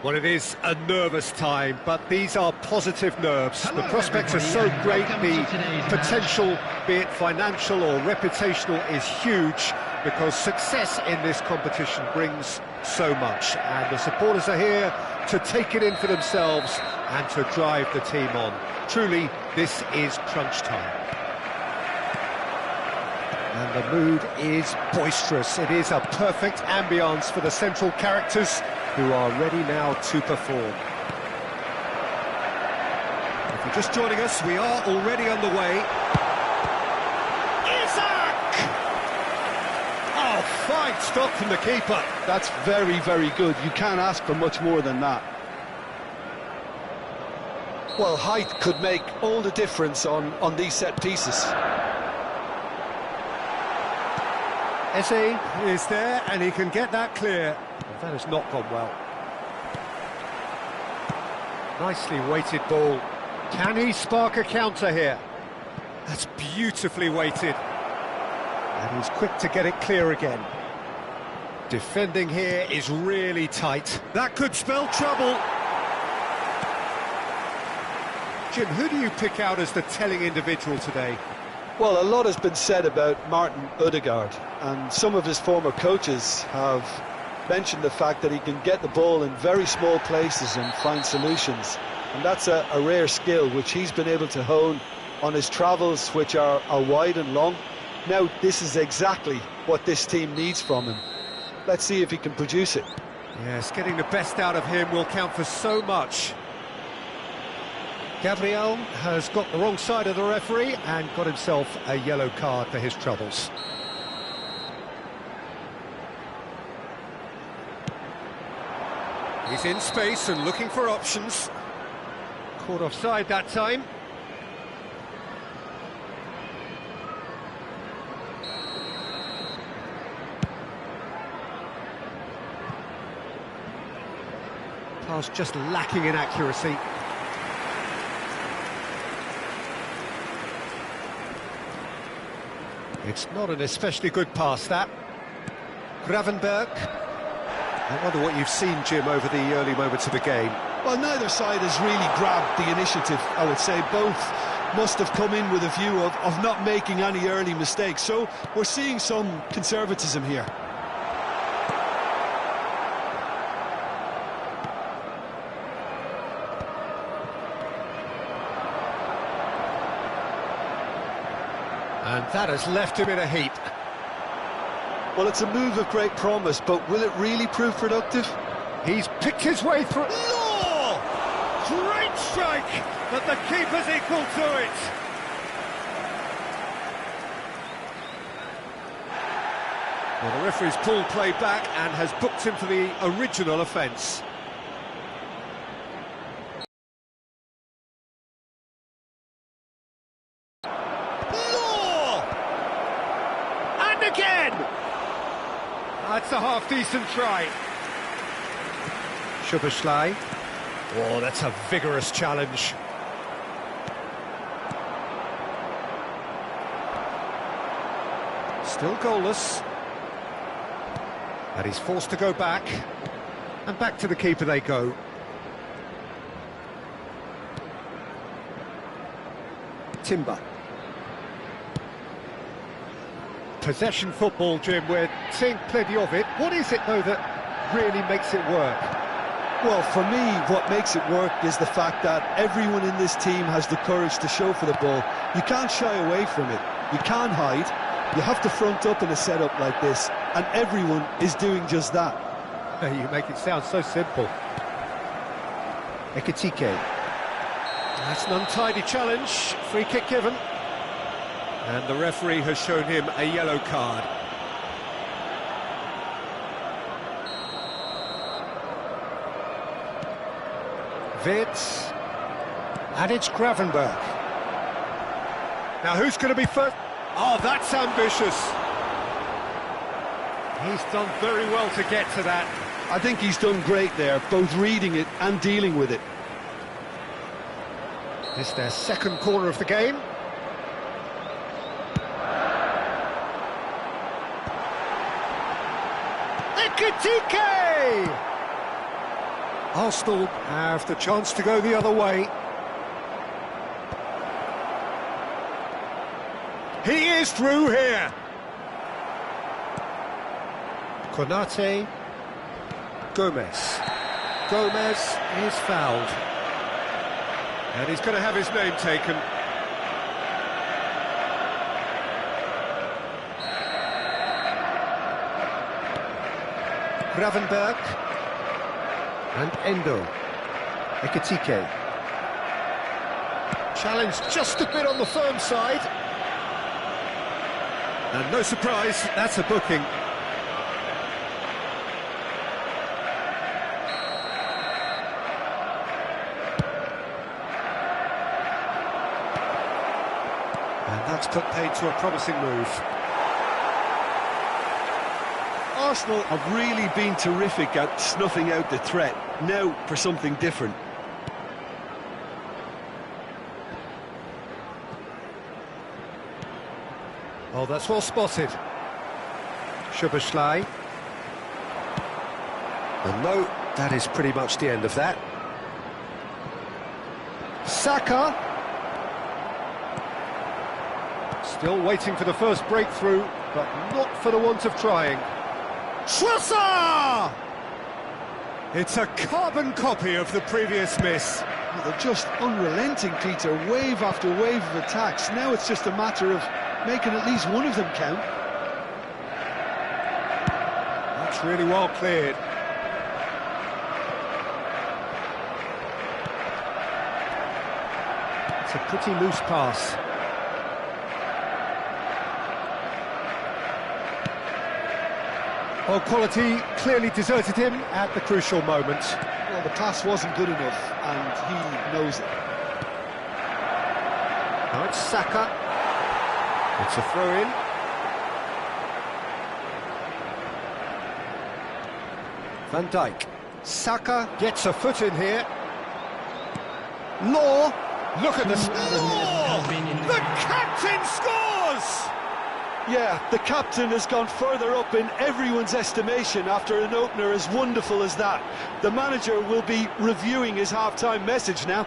Well, it is a nervous time, but these are positive nerves. Hello, the prospects are so everybody, great, welcome the to today's potential, be it financial or reputational, is huge, because success in this competition brings so much. And the supporters are here to take it in for themselves and to drive the team on. Truly, this is crunch time. And the mood is boisterous. It is a perfect ambience for the central characters who are ready now to perform. If you're just joining us, we are already underway. Isaac! Oh, fine stop from the keeper. That's very, very good. You can't ask for much more than that. Well, height could make all the difference on these set pieces. Eze is there, and he can get that clear. And that has not gone well. Nicely weighted ball. Can he spark a counter here? That's beautifully weighted. And he's quick to get it clear again. Defending here is really tight. That could spell trouble. Jim, who do you pick out as the telling individual today? Well, a lot has been said about Martin Ødegaard, and some of his former coaches have mentioned the fact that he can get the ball in very small places and find solutions. And that's a rare skill which he's been able to hone on his travels, which are wide and long. Now, this is exactly what this team needs from him. Let's see if he can produce it. Yes, getting the best out of him will count for so much. Gabriel has got the wrong side of the referee and got himself a yellow card for his troubles. He's in space and looking for options. Caught offside that time. Pass just lacking in accuracy. It's not an especially good pass, that. Gravenberg. I wonder what you've seen, Jim, over the early moments of the game. Well, neither side has really grabbed the initiative, I would say. Both must have come in with a view of not making any early mistakes. So we're seeing some conservatism here. And that has left him in a heap. Well, it's a move of great promise, but will it really prove productive? He's picked his way through. Law! Great strike, but the keeper's equal to it. Well, the referee's pulled play back and has booked him for the original offence. Again! That's a half-decent try. Schuberschlei. Oh, that's a vigorous challenge. Still goalless. And he's forced to go back. And back to the keeper they go. Timber. Possession football, Jim, we're seeing plenty of it. What is it, though, that really makes it work? Well, for me, what makes it work is the fact that everyone in this team has the courage to show for the ball. You can't shy away from it. You can't hide. You have to front up in a setup like this, and everyone is doing just that. You make it sound so simple. Ekitike. That's an untidy challenge. Free kick given. And the referee has shown him a yellow card. Witz. And it's Gravenberg. Now who's going to be first? Oh, that's ambitious. He's done very well to get to that. I think he's done great there, both reading it and dealing with it. It's their second corner of the game. Ekitike! Arsenal have the chance to go the other way. He is through here. Konate. Gomez. Gomez is fouled. And he's going to have his name taken. Gravenberg. And Endo. Ekitike. Challenged just a bit on the firm side. And no surprise, that's a booking. And that's put paid to a promising move. Arsenal have really been terrific at snuffing out the threat. Now for something different. Oh, that's well spotted. Szoboszlai. And no, that is pretty much the end of that. Saka. Still waiting for the first breakthrough, but not for the want of trying. Trossard! It's a carbon copy of the previous miss. Oh, they're just unrelenting, Peter. Wave after wave of attacks. Now it's just a matter of making at least one of them count. That's really well cleared. It's a pretty loose pass. Well, quality clearly deserted him at the crucial moment. Well, the pass wasn't good enough, and he knows it. Now it's Saka. It's a throw-in. Van Dijk. Saka gets a foot in here. Law. Look at this. Law! The captain scores! Yeah, the captain has gone further up in everyone's estimation after an opener as wonderful as that. The manager will be reviewing his half-time message now.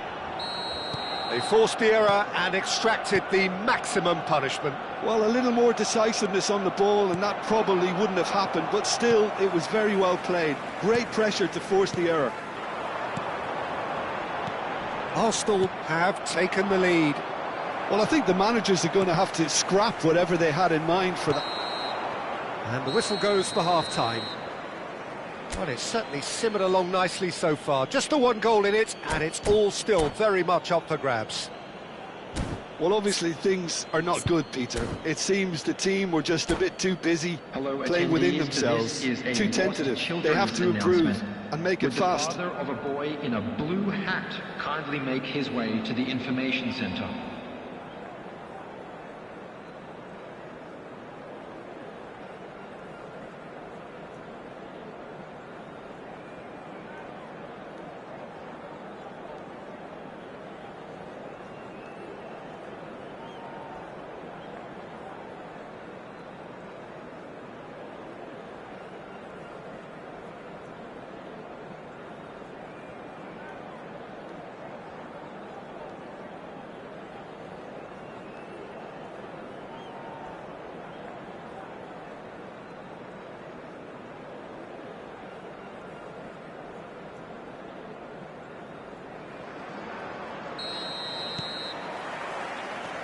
They forced the error and extracted the maximum punishment. Well, a little more decisiveness on the ball and that probably wouldn't have happened, but still, it was very well played. Great pressure to force the error. Arsenal have taken the lead. Well, I think the managers are going to have to scrap whatever they had in mind for that. And the whistle goes for half-time. Well, it's certainly simmered along nicely so far. Just the one goal in it, and it's all still very much up for grabs. Well, obviously things are not good, Peter. It seems the team were just a bit too busy playing within themselves, too tentative. They have to improve and make it fast. Would the father of a boy in a blue hat kindly make his way to the information centre?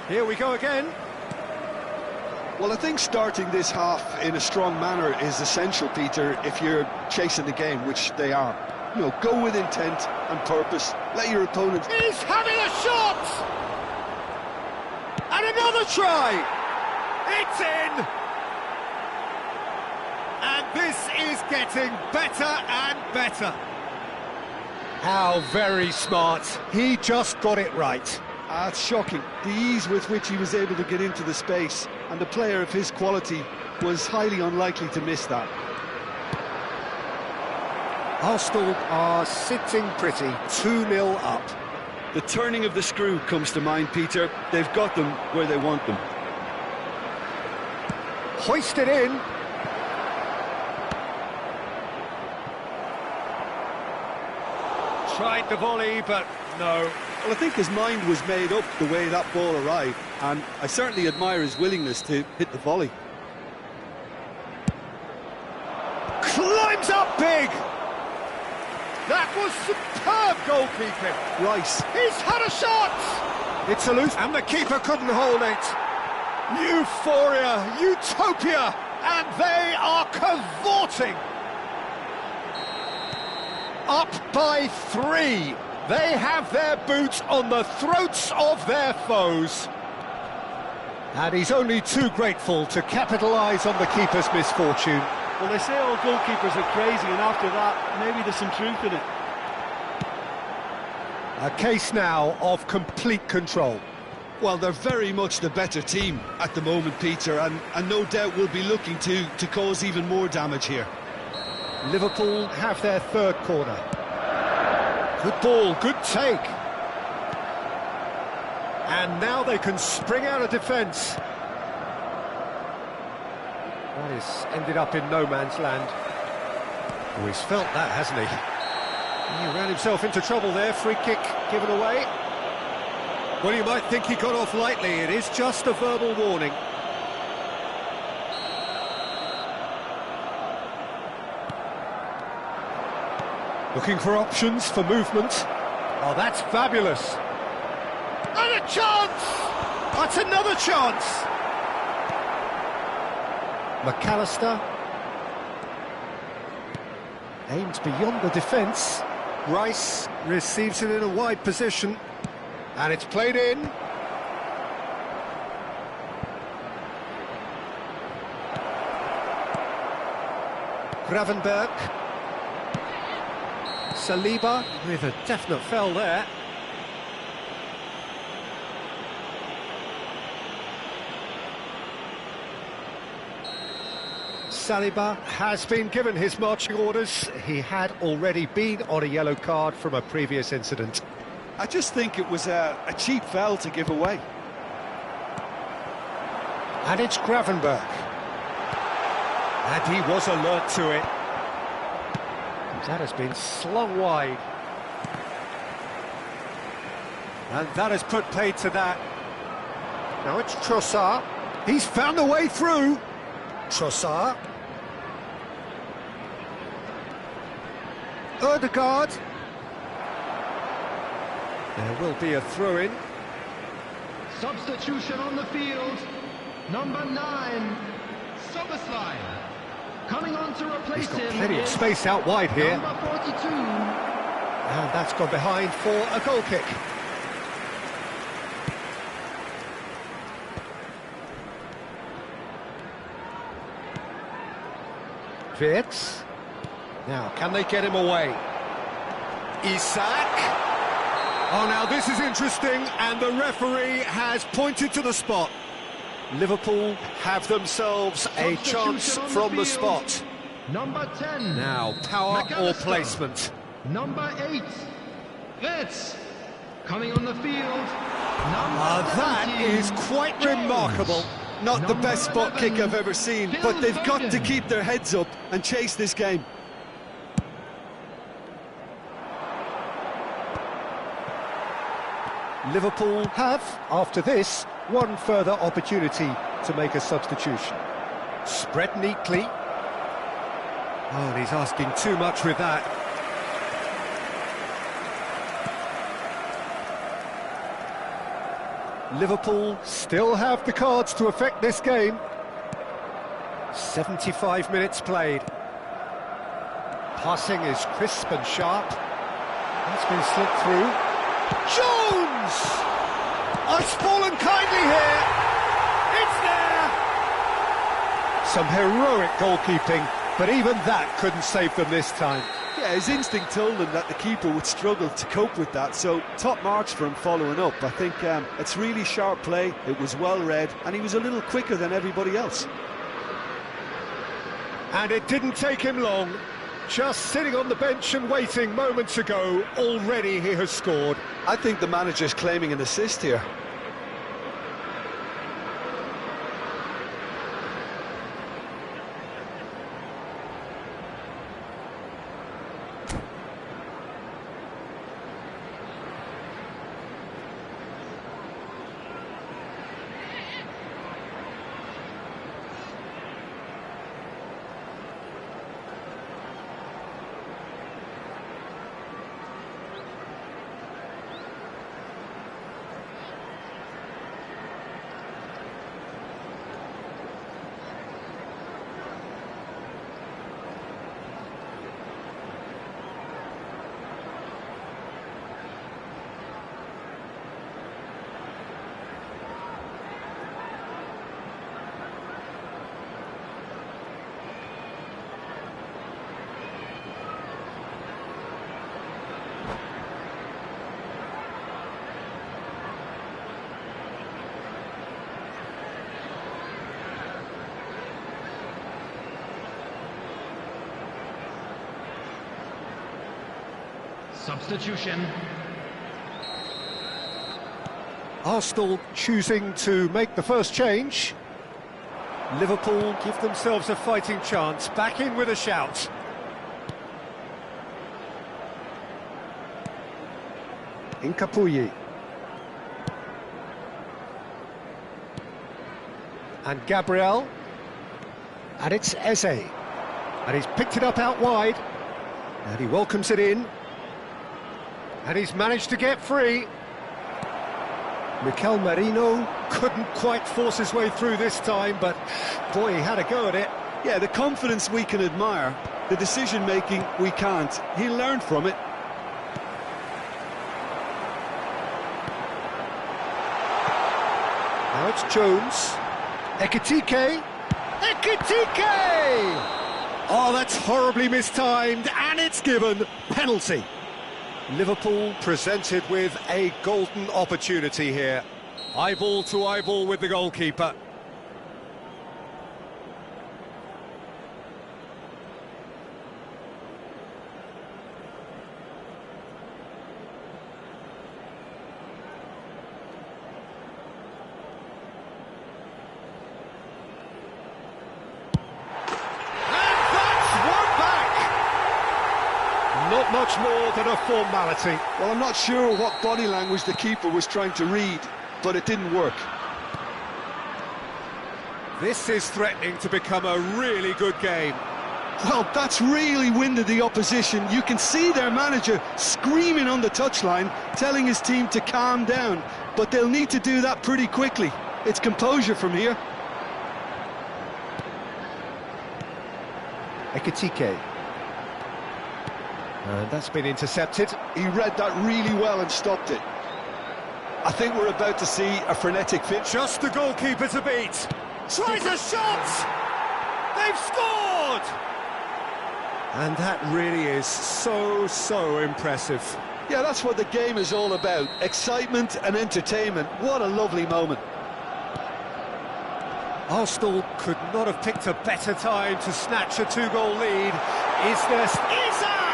Here we go again. Well, I think starting this half in a strong manner is essential, Peter, if you're chasing the game, which they are. You know, go with intent and purpose. Let your opponent... He's having a shot! And another try! It's in! And this is getting better and better. How very smart. He just got it right. It's shocking, the ease with which he was able to get into the space, and a player of his quality was highly unlikely to miss that. Arsenal are sitting pretty, 2-0 up. The turning of the screw comes to mind, Peter. They've got them where they want them. Hoisted in. Tried the volley, but no. Well, I think his mind was made up the way that ball arrived, and I certainly admire his willingness to hit the volley. Climbs up big! That was superb goalkeeping. Rice. He's had a shot! It's a loose, and the keeper couldn't hold it. Euphoria, utopia, and they are cavorting. Up by 3. They have their boots on the throats of their foes. And he's only too grateful to capitalise on the keeper's misfortune. Well, they say all goalkeepers are crazy, and after that, maybe there's some truth in it. A case now of complete control. Well, they're very much the better team at the moment, Peter, and no doubt will be looking to cause even more damage here. Liverpool have their third corner. Good ball, good take. And now they can spring out of defence. That has ended up in no man's land. Oh, he's felt that, hasn't he? He ran himself into trouble there. Free kick given away. Well, you might think he got off lightly. It is just a verbal warning. Looking for options for movement. Oh, that's fabulous. And a chance! That's another chance! McAllister. Aimed beyond the defence. Rice receives it in a wide position. And it's played in. Gravenberg. Saliba with a definite foul there. Saliba has been given his marching orders. He had already been on a yellow card from a previous incident. I just think it was a cheap foul to give away. And it's Gravenberg. And he was alert to it. That has been slung wide. And that has put paid to that. Now it's Trossard. He's found a way through. Trossard. Ødegaard. There will be a throw-in. Substitution on the field. Number 9, Soberslide. Coming on to replace He's got him. plenty of space out wide here. Number 42. And that's gone behind for a goal kick. Wirtz. Now, can they get him away? Isak. Oh, now this is interesting, and the referee has pointed to the spot. Liverpool have themselves a chance from the spot. Number 10. Now, power or McAllister. placement. Number 8, Wirtz. Coming on the field. That 17, is quite Jones. remarkable. Not the Number best spot 11, kick I've ever seen, Phil but they've got to Foden. keep their heads up and chase this game. Liverpool have, after this, one further opportunity to make a substitution. Spread neatly. Oh, and he's asking too much with that. Liverpool still have the cards to affect this game. 75 minutes played. Passing is crisp and sharp. That's been slipped through. Jones! It's fallen kindly here. It's there! Some heroic goalkeeping, but even that couldn't save them this time. Yeah, his instinct told him that the keeper would struggle to cope with that, so top marks for him following up. I think it's really sharp play, it was well read, and he was a little quicker than everybody else. And it didn't take him long. Just sitting on the bench and waiting moments ago, already he has scored. I think the manager's claiming an assist here. Substitution. Arsenal choosing to make the first change. Liverpool give themselves a fighting chance, back in with a shout. Cupu. And Gabriel. And it's Eze. And he's picked it up out wide. And he welcomes it in. And he's managed to get free. Mikel Merino couldn't quite force his way through this time, but boy, he had a go at it. Yeah, the confidence we can admire, the decision-making we can't. He learned from it. Now it's Jones. Ekitike. Ekitike! Oh, that's horribly mistimed, and it's given. Penalty. Liverpool presented with a golden opportunity here. Eyeball to eyeball with the goalkeeper. Not much more than a formality. Well, I'm not sure what body language the keeper was trying to read, but it didn't work. This is threatening to become a really good game. Well, that's really winded the opposition. You can see their manager screaming on the touchline, telling his team to calm down, but they'll need to do that pretty quickly. It's composure from here. Ekitike. And that's been intercepted. He read that really well and stopped it. I think we're about to see a frenetic finish. Just the goalkeeper to beat. Tries a shot! They've scored! And that really is so impressive. Yeah, that's what the game is all about. Excitement and entertainment. What a lovely moment. Arsenal could not have picked a better time to snatch a two-goal lead. Is there... Isaac!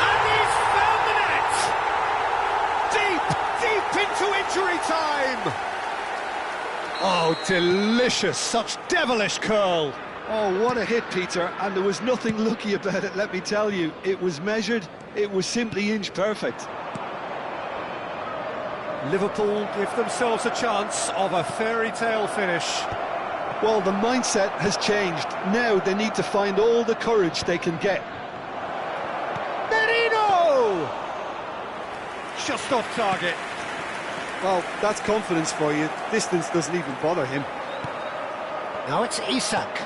And he's found the net! Deep into injury time! Oh, delicious, such devilish curl. Oh, what a hit, Peter, and there was nothing lucky about it, let me tell you. It was measured, it was simply inch perfect. Liverpool give themselves a chance of a fairy tale finish. Well, the mindset has changed. Now they need to find all the courage they can get. Merino! Just off target. Well, that's confidence for you. Distance doesn't even bother him. Now it's Isak.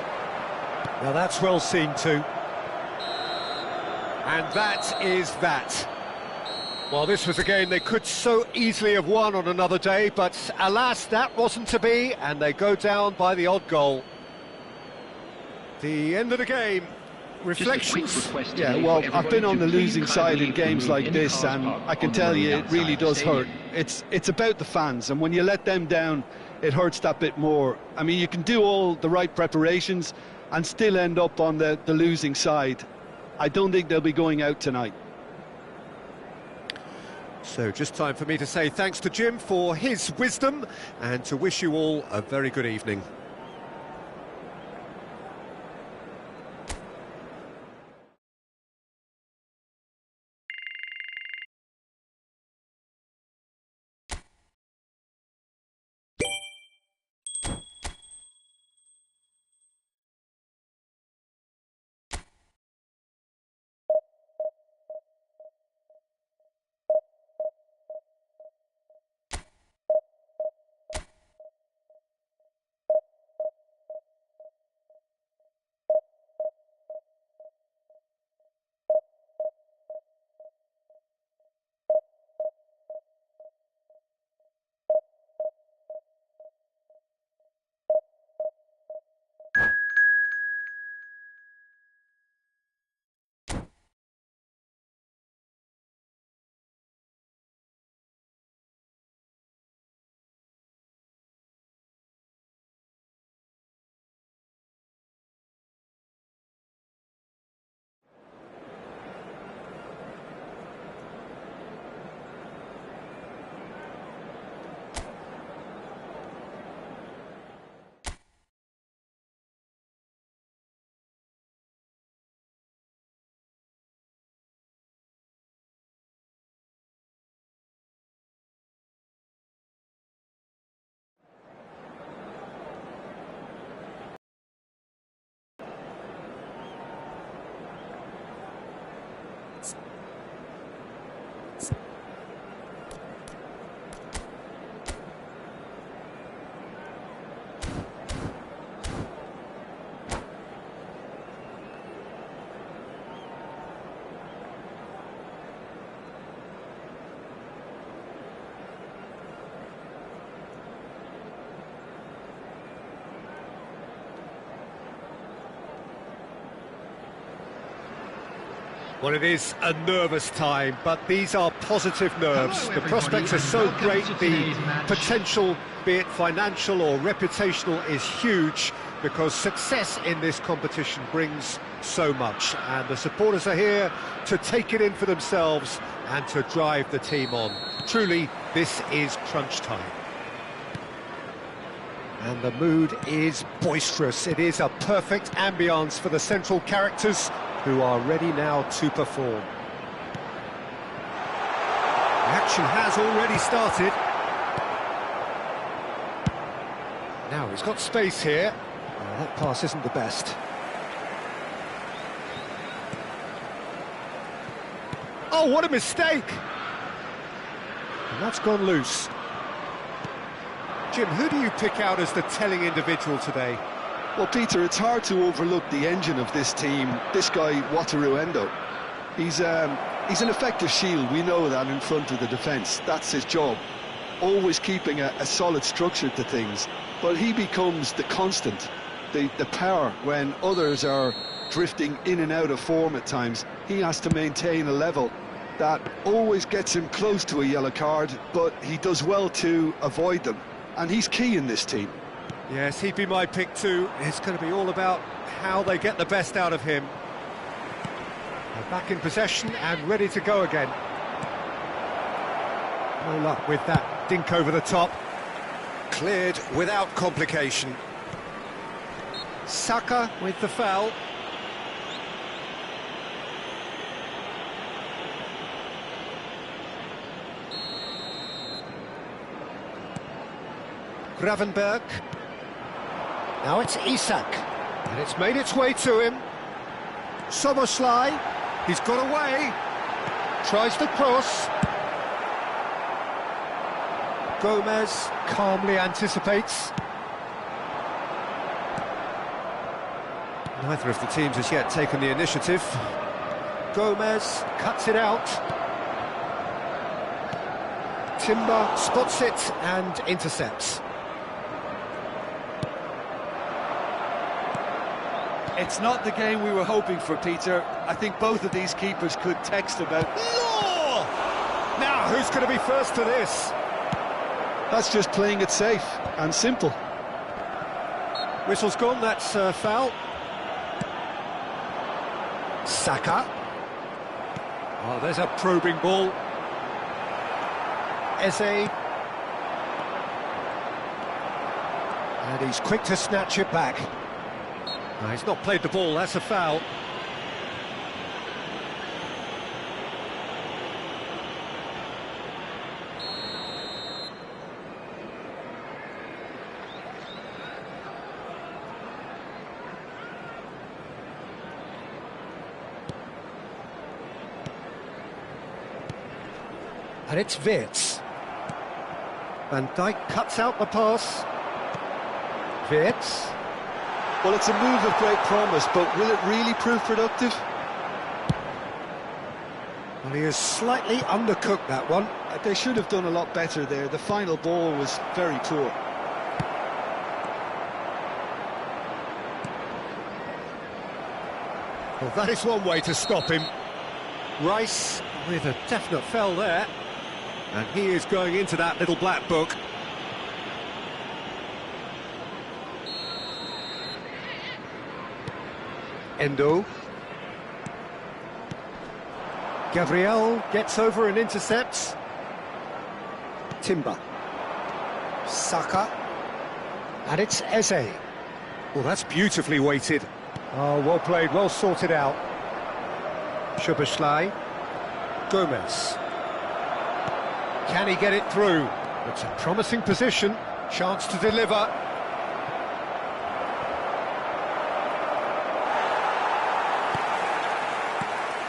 Now that's well seen too. And that is that. Well, this was a game they could so easily have won on another day, but alas, that wasn't to be, and they go down by the odd goal. The end of the game. Reflections? Yeah, well, I've been on the losing side in games like this, and I can tell you it really does hurt. It's about the fans, and when you let them down, it hurts that bit more. I mean, you can do all the right preparations and still end up on the losing side. I don't think they'll be going out tonight. So just time for me to say thanks to Jim for his wisdom and to wish you all a very good evening. Well, it is a nervous time, but these are positive nerves. Hello, The prospects are so everybody, great, and welcome to the today's match. potential, be it financial or reputational, is huge because success in this competition brings so much. And the supporters are here to take it in for themselves and to drive the team on. Truly, this is crunch time. And the mood is boisterous. It is a perfect ambience for the central characters who are ready now to perform. The action has already started. Now he's got space here. Oh, that pass isn't the best. Oh, what a mistake! And that's gone loose. Jim, who do you pick out as the telling individual today? Well, Peter, it's hard to overlook the engine of this team, this guy, Wataru Endo. He's an effective shield, we know that, in front of the defence. That's his job, always keeping a solid structure to things. But he becomes the constant, the power when others are drifting in and out of form at times. He has to maintain a level that always gets him close to a yellow card, but he does well to avoid them. And he's key in this team. Yes, he'd be my pick too. It's going to be all about how they get the best out of him. They're back in possession and ready to go again. No luck with that dink over the top. Cleared without complication. Saka with the foul. Gravenberg. Now it's Isak, and it's made its way to him. Soboslai, he's got away, tries the cross. Gomez calmly anticipates. Neither of the teams has yet taken the initiative. Gomez cuts it out. Timber spots it and intercepts. It's not the game we were hoping for, Peter. I think both of these keepers could text about... Law! Now, who's going to be first to this? That's just playing it safe and simple. Whistle's gone, that's a foul. Saka. Oh, there's a probing ball. Eze. And he's quick to snatch it back. No, he's not played the ball, that's a foul. And it's Wirtz. Van Dijk cuts out the pass. Wirtz. Well, it's a move of great promise, but will it really prove productive? Well, he has slightly undercooked that one. They should have done a lot better there. The final ball was very poor. Well, that is one way to stop him. Rice with a definite fell there. And he is going into that little black book. Endo. Gabriel gets over and intercepts. Timber. Saka. And it's Eze. Well, that's beautifully weighted. Oh, well played, well sorted out. Szoboszlai. Gomez. Can he get it through? It's a promising position. Chance to deliver.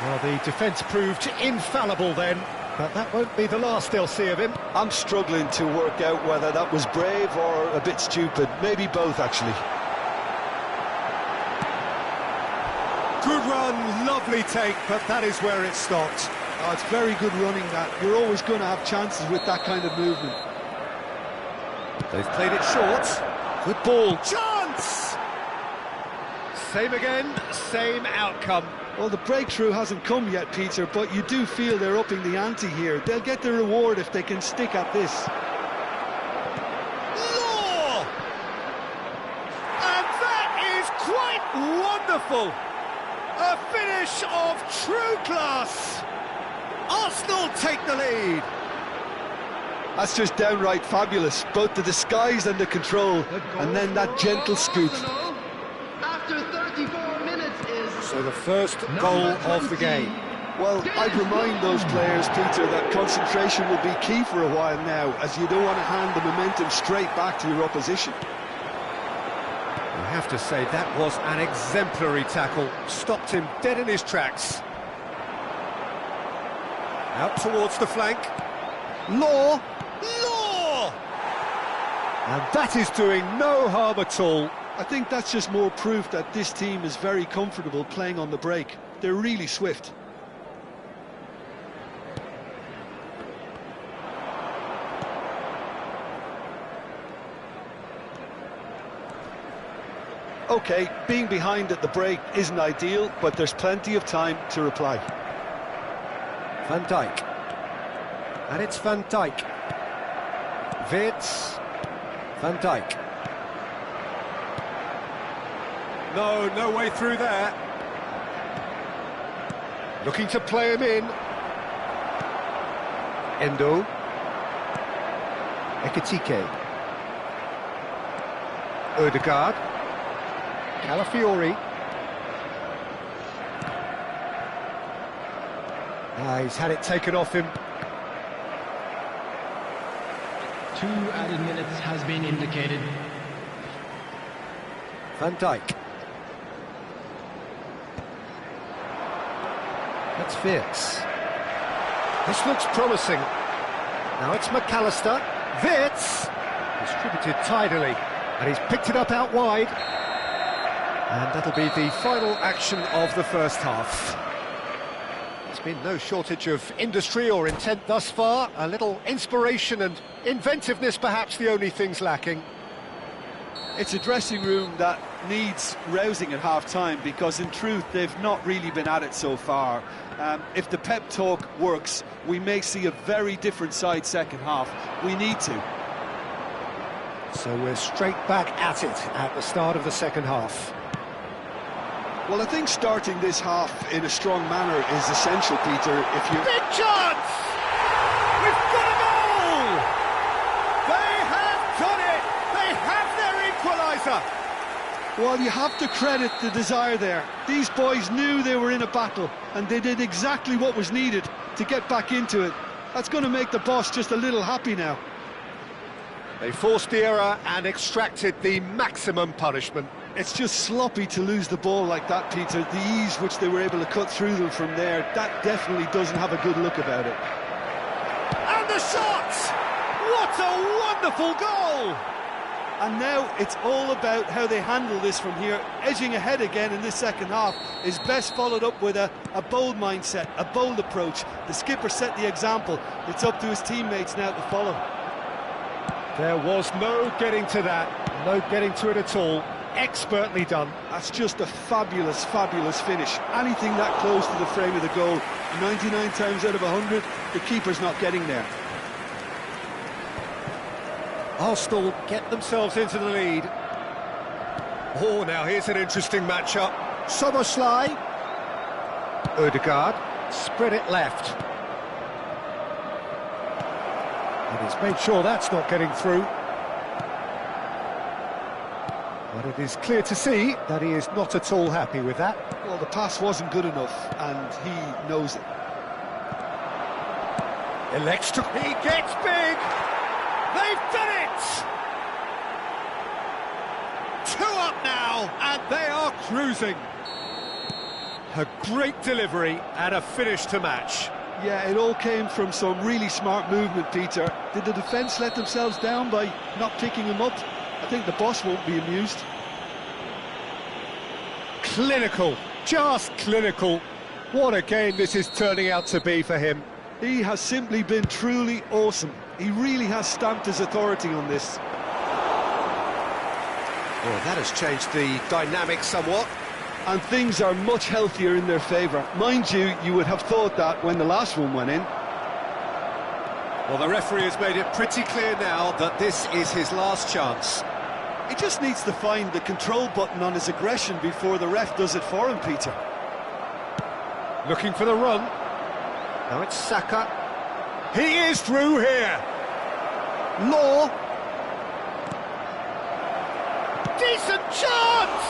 Well, the defence proved infallible then, but that won't be the last they'll see of him. I'm struggling to work out whether that was brave or a bit stupid. Maybe both, actually. Good run, lovely take, but that is where it stopped. Oh, it's very good running, that. You're always going to have chances with that kind of movement. They've played it short. Good ball. Chance! Same again, same outcome. Well, the breakthrough hasn't come yet, Peter, but you do feel they're upping the ante here. They'll get the reward if they can stick at this. Law! And that is quite wonderful! A finish of true class! Arsenal take the lead! That's just downright fabulous, both the disguise and the control, and then that gentle scoop. After 34 minutes is... So the first goal of the game. Well, I'd remind those players, Peter, that concentration will be key for a while now, as you don't want to hand the momentum straight back to your opposition. You have to say that was an exemplary tackle, stopped him dead in his tracks. Out towards the flank. Law! And that is doing no harm at all. I think that's just more proof that this team is very comfortable playing on the break. They're really swift. OK, being behind at the break isn't ideal, but there's plenty of time to reply. Van Dijk. And it's Van Dijk. Wirtz. Van Dijk. No way through there. Looking to play him in. Endo. Ekitike. Odegaard. Calafiori. He's had it taken off him. 2 added minutes has been indicated. Van Dijk. That's Wirtz. This looks promising. Now it's McAllister. Wirtz! Distributed tidily. And he's picked it up out wide. And that'll be the final action of the first half. There's been no shortage of industry or intent thus far. A little inspiration and inventiveness, perhaps the only things lacking. It's a dressing room that needs rousing at half-time, because in truth they've not really been at it so far. If the pep talk works, we may see a very different side second half. We need to. So we're straight back at it at the start of the second half. Well, I think starting this half in a strong manner is essential, Peter. If you Big chance! We've got a goal! They have done it! They have their equaliser! Well, you have to credit the desire there. These boys knew they were in a battle, and they did exactly what was needed to get back into it. That's going to make the boss just a little happy now. They forced the error and extracted the maximum punishment. It's just sloppy to lose the ball like that, Peter. The ease which they were able to cut through them from there, that definitely doesn't have a good look about it. And the shot! What a wonderful goal! And now it's all about how they handle this from here. Edging ahead again in this second half is best followed up with a bold mindset, a bold approach. The skipper set the example. It's up to his teammates now to follow. There was no getting to that, no getting to it at all. Expertly done. That's just a fabulous, fabulous finish. Anything that close to the frame of the goal, 99 times out of 100, the keeper's not getting there. Arsenal get themselves into the lead. Oh, now here's an interesting matchup. Soboslai. Odegaard. Spread it left. And he's made sure that's not getting through. But it is clear to see that he is not at all happy with that. Well, the pass wasn't good enough, and he knows it. Elects to... He gets big! They've done it! 2 up now, and they are cruising. A great delivery and a finish to match. Yeah, it all came from some really smart movement, Peter. Did the defence let themselves down by not picking him up? I think the boss won't be amused. Clinical, just clinical. What a game this is turning out to be for him. He has simply been truly awesome. He really has stamped his authority on this. Well, that has changed the dynamic somewhat. and things are much healthier in their favour. Mind you, you would have thought that when the last one went in. Well, the referee has made it pretty clear now that this is his last chance. He just needs to find the control button on his aggression before the ref does it for him, Peter. Looking for the run. Now it's Saka. He is through here. Law. Decent chance!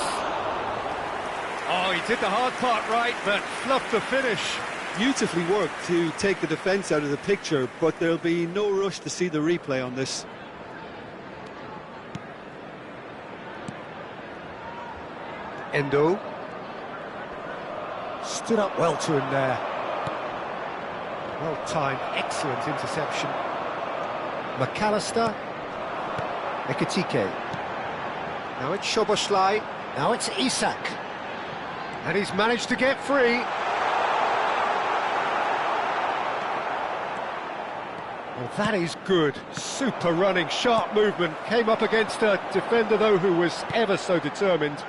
Oh, he did the hard part right, but fluffed the finish. Beautifully worked to take the defence out of the picture, but there'll be no rush to see the replay on this. Endo. Stood up well to him there. Well-timed, excellent interception. McAllister. Ekitike. Now it's Szoboszlai. Now it's Isak. And he's managed to get free. Well, that is good. Super running, sharp movement. Came up against a defender, though, who was ever so determined.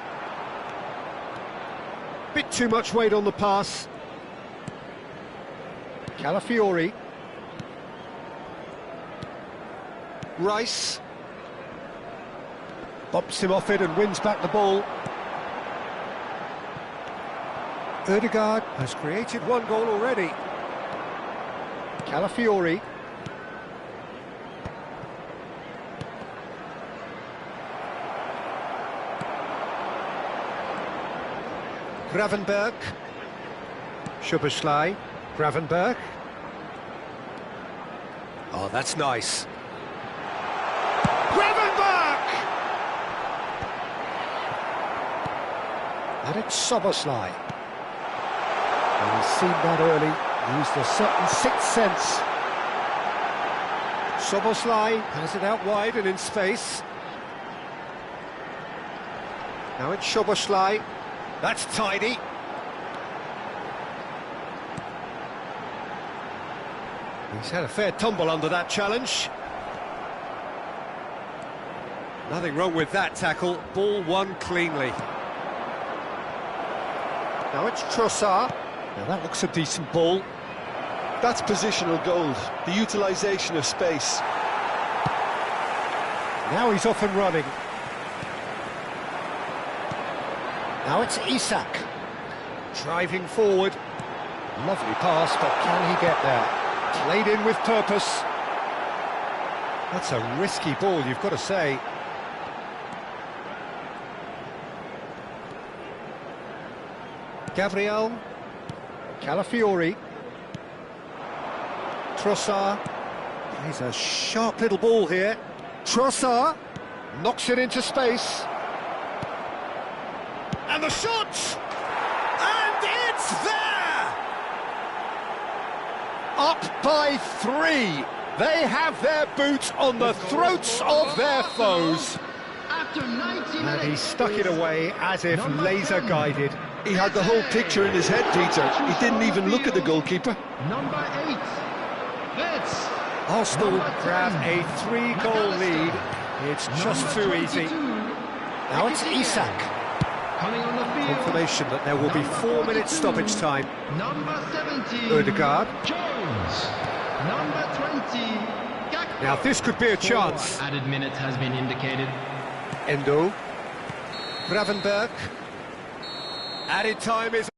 Bit too much weight on the pass. Calafiori. Rice. Bumps him off it and wins back the ball. Ødegaard has created one goal already. Calafiori. Gravenberg. Szoboszlai. Gravenberg. Oh, that's nice. Gravenberg! And it's Szoboszlai. And he's seen that early, used a certain sixth sense. Szoboszlai has it out wide and in space. Now it's Szoboszlai. That's tidy. He's had a fair tumble under that challenge. Nothing wrong with that tackle. Ball won cleanly. Now it's Trossard. Now that looks a decent ball. That's positional gold, the utilisation of space. Now he's off and running. Now it's Isak. Driving forward. Lovely pass, but can he get there? Played in with purpose. That's a risky ball, you've got to say. Gabriel. Calafiori. Trossard. He's a sharp little ball here. Trossard knocks it into space. And the shot! And it's there! Up by 3. They have their boot on the throats of their foes. After 90 And he minutes, stuck it away as if laser guided. He had the whole picture in his head, Peter. He didn't even look at the goalkeeper. number 8. That's Arsenal grab a 3-goal lead. It's just too easy. Now it's Isak. coming on the field. Confirmation that there will be 4 minutes stoppage time. Number 17. Ødegaard. Jones. Number 20. Gakpo. Now this could be a chance. 4 added minutes has been indicated. Endo. Gravenberg. Added time is